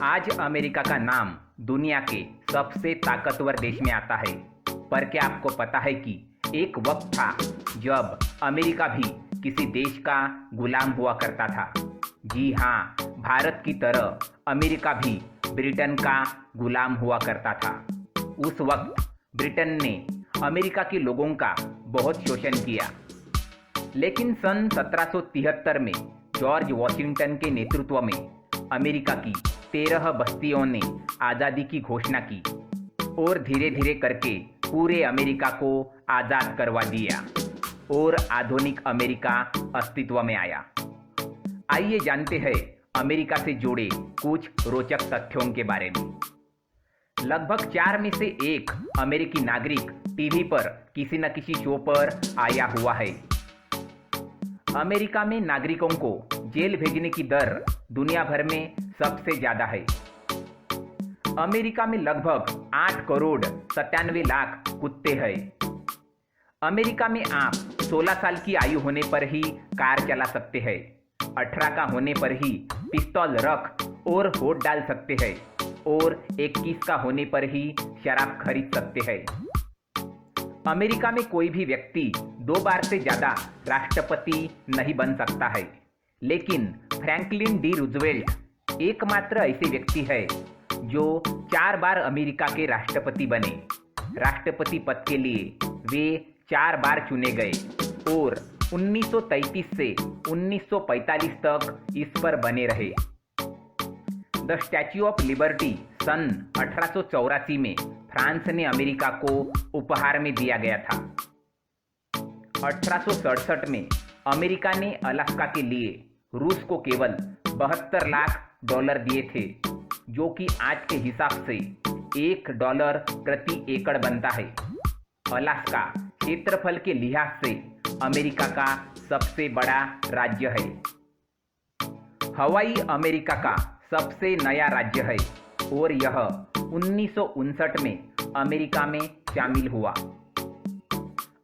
आज अमेरिका का नाम दुनिया के सबसे ताकतवर देश में आता है। पर क्या आपको पता है कि एक वक्त था जब अमेरिका भी किसी देश का गुलाम हुआ करता था। जी हाँ, भारत की तरह अमेरिका भी ब्रिटेन का गुलाम हुआ करता था। उस वक्त ब्रिटेन ने अमेरिका के लोगों का बहुत शोषण किया, लेकिन सन 1773 में जॉर्ज वॉशिंगटन के नेतृत्व में अमेरिका की 13 बस्तियों ने आज़ादी की घोषणा की और धीरे धीरे करके पूरे अमेरिका को आज़ाद करवा दिया और आधुनिक अमेरिका अस्तित्व में आया। आइए जानते हैं अमेरिका से जुड़े कुछ रोचक तथ्यों के बारे में। लगभग 4 में से 1 अमेरिकी नागरिक टीवी पर किसी न किसी शो पर आया हुआ है। अमेरिका में नागरिकों को जेल भेजने की दर दुनिया भर में सबसे ज्यादा है। अमेरिका में लगभग 8 करोड़ 97 लाख कुत्ते हैं। अमेरिका में आप 16 साल की आयु होने पर ही कार चला सकते हैं, 18 का होने पर ही पिस्तौल रख और वोट डाल सकते हैं और 21 का होने पर ही शराब खरीद सकते हैं। अमेरिका में कोई भी व्यक्ति 2 बार से ज्यादा राष्ट्रपति नहीं बन सकता है, लेकिन फ्रैंकलिन डी रूजवेल्ट एकमात्र ऐसे व्यक्ति है जो 4 बार अमेरिका के राष्ट्रपति बने। राष्ट्रपति पद के लिए वे 4 बार चुने गए और 1933 से 1945 तक इस पर बने रहे। द स्टैच्यू ऑफ लिबर्टी सन 1884 में फ्रांस ने अमेरिका को उपहार में दिया गया था। 1867 में अमेरिका ने अलास्का के लिए रूस को केवल $72 लाख दिए थे, जो कि आज के हिसाब से $1 प्रति एकड़ बनता है। अलास्का क्षेत्रफल के लिहाज से अमेरिका का सबसे बड़ा राज्य है। हवाई अमेरिका का सबसे नया राज्य है और यह 1959 में अमेरिका में शामिल हुआ।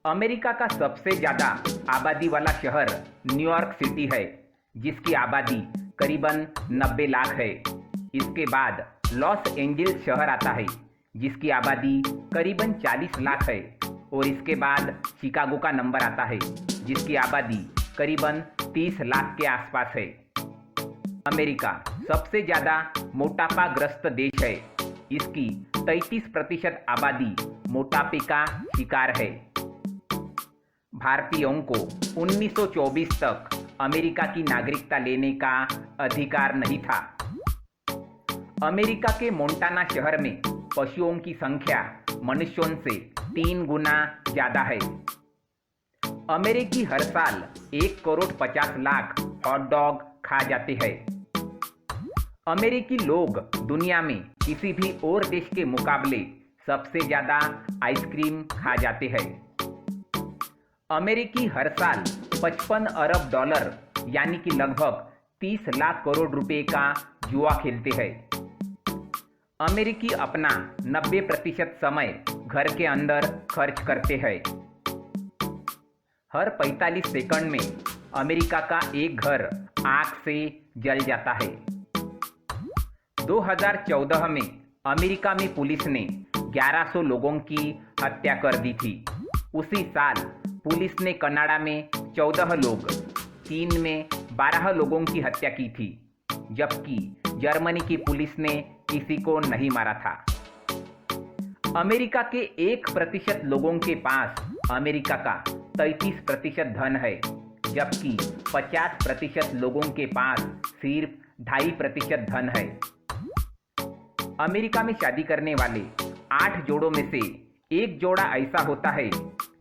अमेरिका का सबसे ज्यादा आबादी वाला शहर न्यूयॉर्क सिटी है, जिसकी आबादी करीबन 90 लाख है। इसके बाद लॉस एंजल्स शहर आता है, जिसकी आबादी करीबन 40 लाख है और इसके बाद शिकागो का नंबर आता है, जिसकी आबादी करीबन 30 लाख के आसपास है। अमेरिका सबसे ज्यादा मोटापाग्रस्त देश है। इसकी 33% आबादी मोटापे का शिकार है। भारतीयों को 1924 तक अमेरिका की नागरिकता लेने का अधिकार नहीं था। अमेरिका के मोंटाना शहर में पशुओं की संख्या मनुष्यों से 3 गुना ज्यादा है। अमेरिकी हर साल 1 करोड़ 50 लाख हॉट डॉग खा जाते हैं। अमेरिकी लोग दुनिया में किसी भी और देश के मुकाबले सबसे ज्यादा आइसक्रीम खा जाते हैं। अमेरिकी हर साल $55 अरब यानी कि लगभग 30 लाख करोड़ रुपए का जुआ खेलते हैं। अमेरिकी अपना 90% समय घर के अंदर खर्च करते हैं। हर 45 सेकंड में अमेरिका का एक घर आग से जल जाता है। 2014 में अमेरिका में पुलिस ने 1100 लोगों की हत्या कर दी थी। उसी साल पुलिस ने कनाडा में 14 लोग, चीन में 12 लोगों की हत्या की थी, जबकि जर्मनी की पुलिस ने किसी को नहीं मारा था। अमेरिका के 1% लोगों के पास अमेरिका का 33% धन है, जबकि 50% लोगों के पास सिर्फ 2.5% धन है। अमेरिका में शादी करने वाले 8 जोड़ों में से एक जोड़ा ऐसा होता है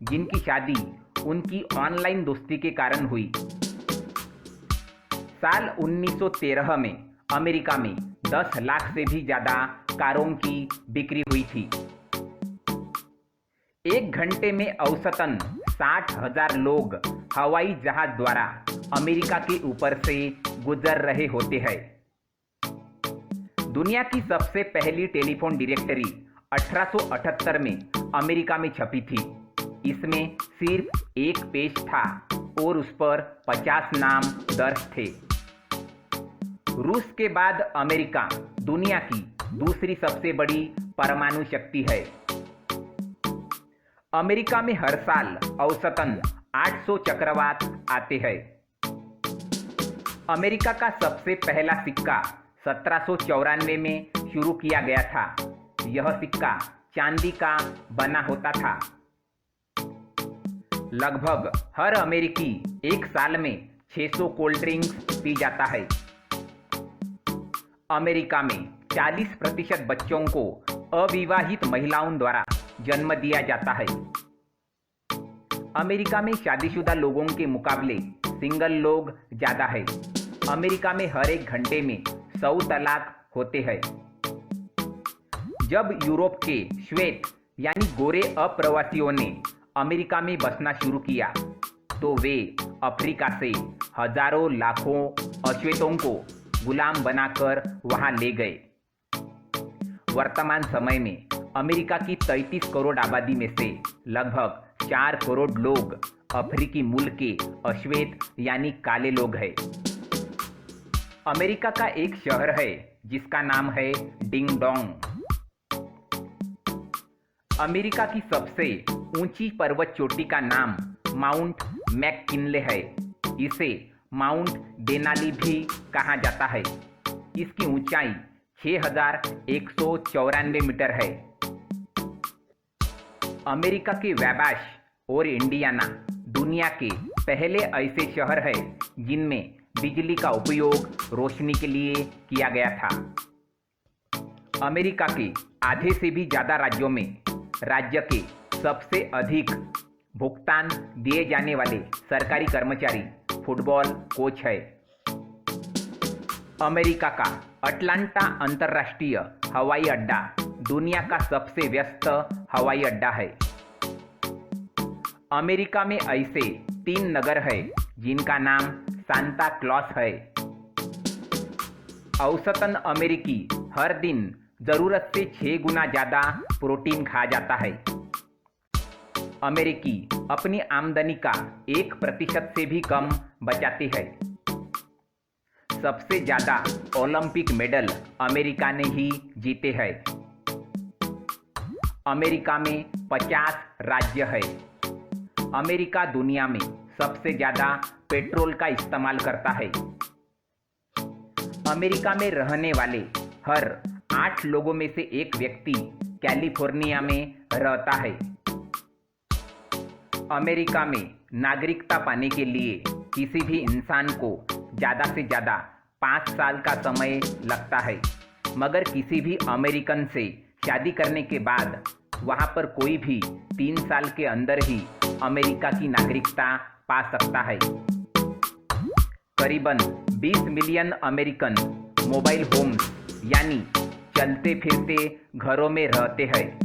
जिनकी शादी उनकी ऑनलाइन दोस्ती के कारण हुई। साल 1913 में अमेरिका में 10 लाख से भी ज्यादा कारों की बिक्री हुई थी। 1 घंटे में औसतन 60,000 लोग हवाई जहाज द्वारा अमेरिका के ऊपर से गुजर रहे होते हैं। दुनिया की सबसे पहली टेलीफोन डायरेक्टरी 1878 में अमेरिका में छपी थी। इसमें सिर्फ एक पेज था और उस पर 50 नाम दर्ज थे। रूस के बाद अमेरिका दुनिया की दूसरी सबसे बड़ी परमाणु शक्ति है। अमेरिका में हर साल औसतन 800 चक्रवात आते हैं। अमेरिका का सबसे पहला सिक्का 1794 में शुरू किया गया था। यह सिक्का चांदी का बना होता था। लगभग हर अमेरिकी एक साल में 600 कोल्ड ड्रिंक्स पी जाता है। अमेरिका में 40% बच्चों को अविवाहित महिलाओं द्वारा जन्म दिया जाता है। अमेरिका में शादीशुदा लोगों के मुकाबले सिंगल लोग ज्यादा है। अमेरिका में हर एक घंटे में 100 तलाक होते हैं। जब यूरोप के श्वेत यानी गोरे अप्रवासियों ने अमेरिका में बसना शुरू किया तो वे अफ्रीका से हजारों लाखों अश्वेतों को गुलाम बनाकर वहां ले गए। वर्तमान समय में अमेरिका की 33 करोड़ आबादी में से लगभग 4 करोड़ लोग अफ्रीकी मूल के अश्वेत यानी काले लोग हैं। अमेरिका का एक शहर है जिसका नाम है डिंग डोंग। अमेरिका की सबसे ऊंची पर्वत चोटी का नाम माउंट मैककिनले है। इसे माउंट देनाली भी कहा जाता है। इसकी ऊंचाई 6194 मीटर है। अमेरिका के वेबाश और इंडियाना दुनिया के पहले ऐसे शहर हैं जिनमें बिजली का उपयोग रोशनी के लिए किया गया था। अमेरिका के आधे से भी ज्यादा राज्यों में राज्य के सबसे अधिक भुगतान दिए जाने वाले सरकारी कर्मचारी फुटबॉल कोच है। अमेरिका का अटलांटा अंतर्राष्ट्रीय हवाई अड्डा दुनिया का सबसे व्यस्त हवाई अड्डा है। अमेरिका में ऐसे 3 नगर हैं जिनका नाम सांता क्लॉस है। औसतन अमेरिकी हर दिन जरूरत से 6 गुना ज्यादा प्रोटीन खा जाता है। अमेरिकी अपनी आमदनी का 1% से भी कम बचाते हैं। सबसे ज्यादा ओलंपिक मेडल अमेरिका ने ही जीते हैं। अमेरिका में 50 राज्य है। अमेरिका दुनिया में सबसे ज्यादा पेट्रोल का इस्तेमाल करता है। अमेरिका में रहने वाले हर 8 लोगों में से एक व्यक्ति कैलिफोर्निया में रहता है। अमेरिका में नागरिकता पाने के लिए किसी भी इंसान को ज़्यादा से ज़्यादा 5 साल का समय लगता है, मगर किसी भी अमेरिकन से शादी करने के बाद वहाँ पर कोई भी 3 साल के अंदर ही अमेरिका की नागरिकता पा सकता है। करीबन 20 मिलियन अमेरिकन मोबाइल होम्स यानी चलते फिरते घरों में रहते हैं।